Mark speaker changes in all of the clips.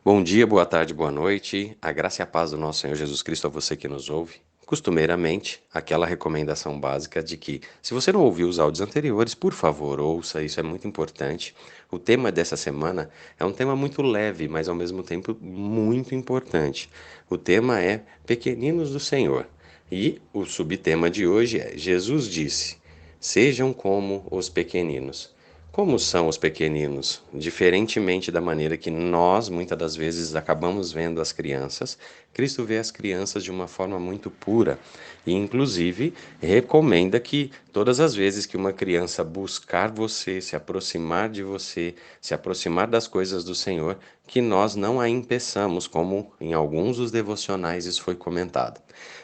Speaker 1: Bom dia, boa tarde, boa noite. A graça e a paz do nosso Senhor Jesus Cristo a você que nos ouve. Costumeiramente, aquela recomendação básica de que, se você não ouviu os áudios anteriores, por favor, ouça, isso é muito importante. O tema dessa semana é um tema muito leve, mas ao mesmo tempo muito importante. O tema é Pequeninos do Senhor. E o subtema de hoje é Jesus disse: Sejam como os pequeninos. Como são os pequeninos? Diferentemente da maneira que nós, muitas das vezes, acabamos vendo as crianças, Cristo vê as crianças de uma forma muito pura e, inclusive, recomenda que todas as vezes que uma criança buscar você, se aproximar de você, se aproximar das coisas do Senhor, que nós não a impeçamos, como em alguns dos devocionais isso foi comentado.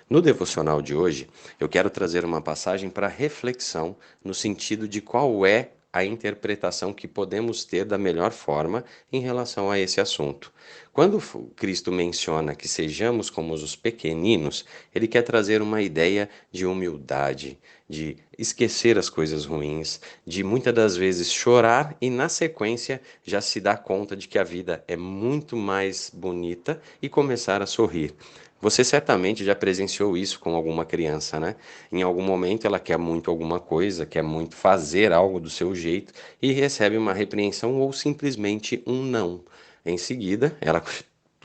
Speaker 1: No devocional de hoje, eu quero trazer uma passagem para reflexão no sentido de qual é a interpretação que podemos ter da melhor forma em relação a esse assunto. Quando Cristo menciona que sejamos como os pequeninos, ele quer trazer uma ideia de humildade, de esquecer as coisas ruins, de muitas das vezes chorar e, na sequência, já se dar conta de que a vida é muito mais bonita e começar a sorrir. Você certamente já presenciou isso com alguma criança, né? Em algum momento ela quer muito alguma coisa, quer muito fazer algo do seu jeito e recebe uma repreensão ou simplesmente um não. Em seguida, ela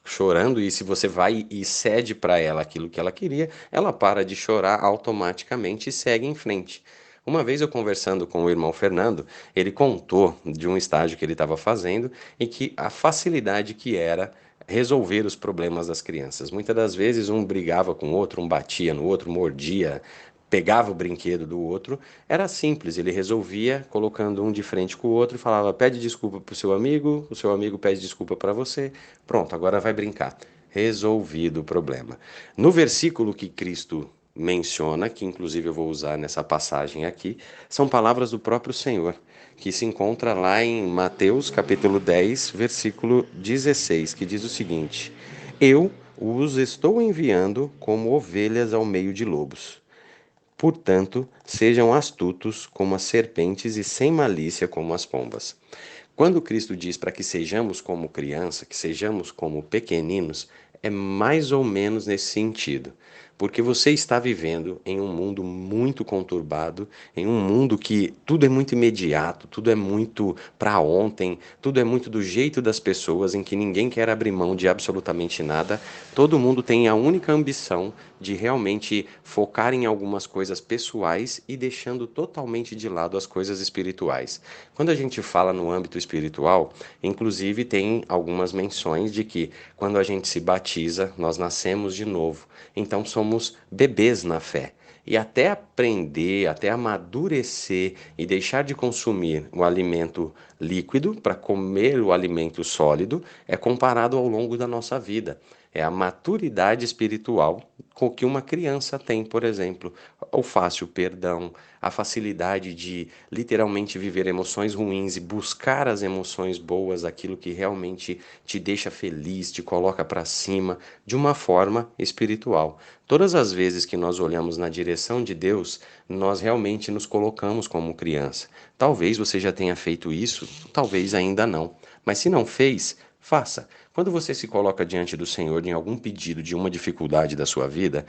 Speaker 1: chorando, e se você vai e cede para ela aquilo que ela queria, ela para de chorar automaticamente e segue em frente. Uma vez eu conversando com o irmão Fernando, ele contou de um estágio que ele estava fazendo e que a facilidade que era resolver os problemas das crianças. Muitas das vezes um brigava com o outro, um batia no outro, mordia, pegava o brinquedo do outro. Era simples, ele resolvia colocando um de frente com o outro e falava: pede desculpa para o seu amigo pede desculpa para você. Pronto, agora vai brincar. Resolvido o problema. No versículo que Cristo menciona, que inclusive eu vou usar nessa passagem aqui, são palavras do próprio Senhor, que se encontra lá em Mateus capítulo 10, versículo 16, que diz o seguinte: Eu os estou enviando como ovelhas ao meio de lobos. Portanto, sejam astutos como as serpentes e sem malícia como as pombas. Quando Cristo diz para que sejamos como criança, que sejamos como pequeninos, é mais ou menos nesse sentido. Porque você está vivendo em um mundo muito conturbado, em um mundo que tudo é muito imediato, tudo é muito para ontem, tudo é muito do jeito das pessoas, em que ninguém quer abrir mão de absolutamente nada. Todo mundo tem a única ambição de realmente focar em algumas coisas pessoais e deixando totalmente de lado as coisas espirituais. Quando a gente fala no âmbito espiritual, inclusive tem algumas menções de que quando a gente se batiza, nós nascemos de novo. Então somos bebês na fé. E até aprender, até amadurecer e deixar de consumir o alimento líquido para comer o alimento sólido é comparado ao longo da nossa vida. É a maturidade espiritual com que uma criança tem, por exemplo, o fácil perdão, a facilidade de literalmente viver emoções ruins e buscar as emoções boas, aquilo que realmente te deixa feliz, te coloca para cima, de uma forma espiritual. Todas as vezes que nós olhamos na direção de Deus, nós realmente nos colocamos como criança. Talvez você já tenha feito isso, talvez ainda não. Mas se não fez, faça. Quando você se coloca diante do Senhor em algum pedido de uma dificuldade da sua vida,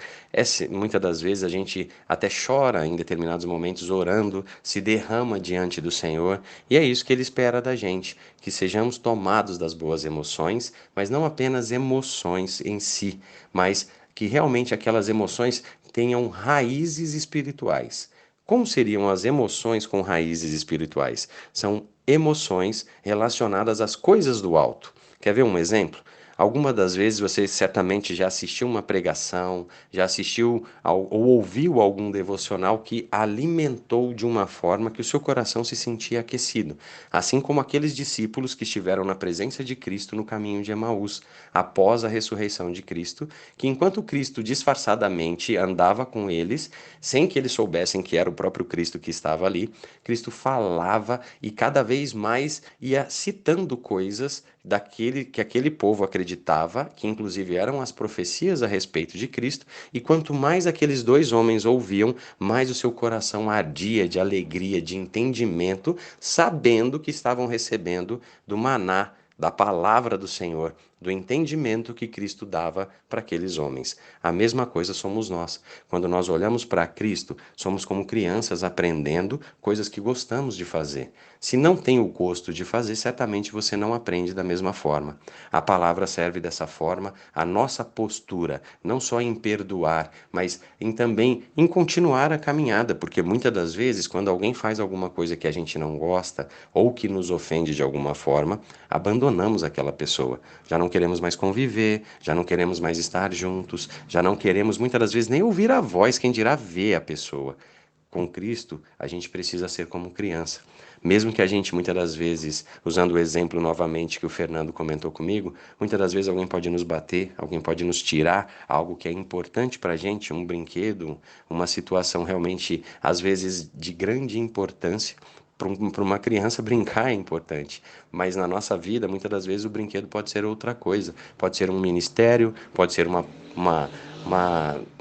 Speaker 1: muitas das vezes a gente até chora em determinados momentos orando, se derrama diante do Senhor, e é isso que Ele espera da gente, que sejamos tomados das boas emoções, mas não apenas emoções em si, mas que realmente aquelas emoções tenham raízes espirituais. Como seriam as emoções com raízes espirituais? São emoções relacionadas às coisas do alto. Quer ver um exemplo? Alguma das vezes você certamente já assistiu uma pregação, já assistiu ou ouviu algum devocional que alimentou de uma forma que o seu coração se sentia aquecido, assim como aqueles discípulos que estiveram na presença de Cristo no caminho de Emaús, após a ressurreição de Cristo, que enquanto Cristo disfarçadamente andava com eles, sem que eles soubessem que era o próprio Cristo que estava ali, Cristo falava e cada vez mais ia citando coisas daquele que aquele povo acreditava, que inclusive eram as profecias a respeito de Cristo, e quanto mais aqueles dois homens ouviam, mais o seu coração ardia de alegria, de entendimento, sabendo que estavam recebendo do maná da palavra do Senhor, do entendimento que Cristo dava para aqueles homens. A mesma coisa somos nós. Quando nós olhamos para Cristo, somos como crianças aprendendo coisas que gostamos de fazer. Se não tem o gosto de fazer, certamente você não aprende da mesma forma. A palavra serve dessa forma, a nossa postura, não só em perdoar, mas em também em continuar a caminhada, porque muitas das vezes, quando alguém faz alguma coisa que a gente não gosta ou que nos ofende de alguma forma, abandonamos aquela pessoa. Já não queremos mais conviver, já não queremos mais estar juntos, já não queremos muitas das vezes nem ouvir a voz, quem dirá ver a pessoa. Com Cristo, a gente precisa ser como criança. Mesmo que a gente, muitas das vezes, usando o exemplo novamente que o Fernando comentou comigo, muitas das vezes alguém pode nos bater, alguém pode nos tirar algo que é importante para a gente, um brinquedo, uma situação realmente, às vezes, de grande importância. Para uma criança, brincar é importante, mas na nossa vida, muitas das vezes, o brinquedo pode ser outra coisa. Pode ser um ministério, pode ser uma,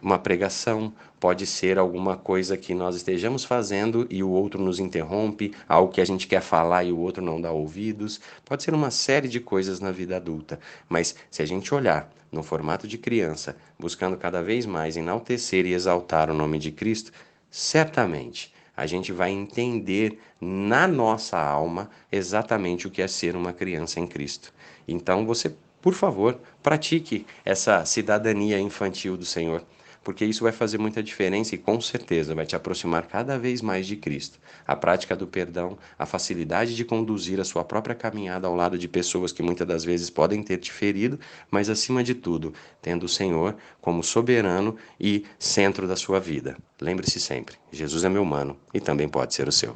Speaker 1: uma pregação, pode ser alguma coisa que nós estejamos fazendo e o outro nos interrompe, algo que a gente quer falar e o outro não dá ouvidos. Pode ser uma série de coisas na vida adulta, mas se a gente olhar no formato de criança, buscando cada vez mais enaltecer e exaltar o nome de Cristo, certamente a gente vai entender na nossa alma exatamente o que é ser uma criança em Cristo. Então você, por favor, pratique essa cidadania infantil do Senhor, porque isso vai fazer muita diferença e com certeza vai te aproximar cada vez mais de Cristo. A prática do perdão, a facilidade de conduzir a sua própria caminhada ao lado de pessoas que muitas das vezes podem ter te ferido, mas acima de tudo, tendo o Senhor como soberano e centro da sua vida. Lembre-se sempre, Jesus é meu mano e também pode ser o seu.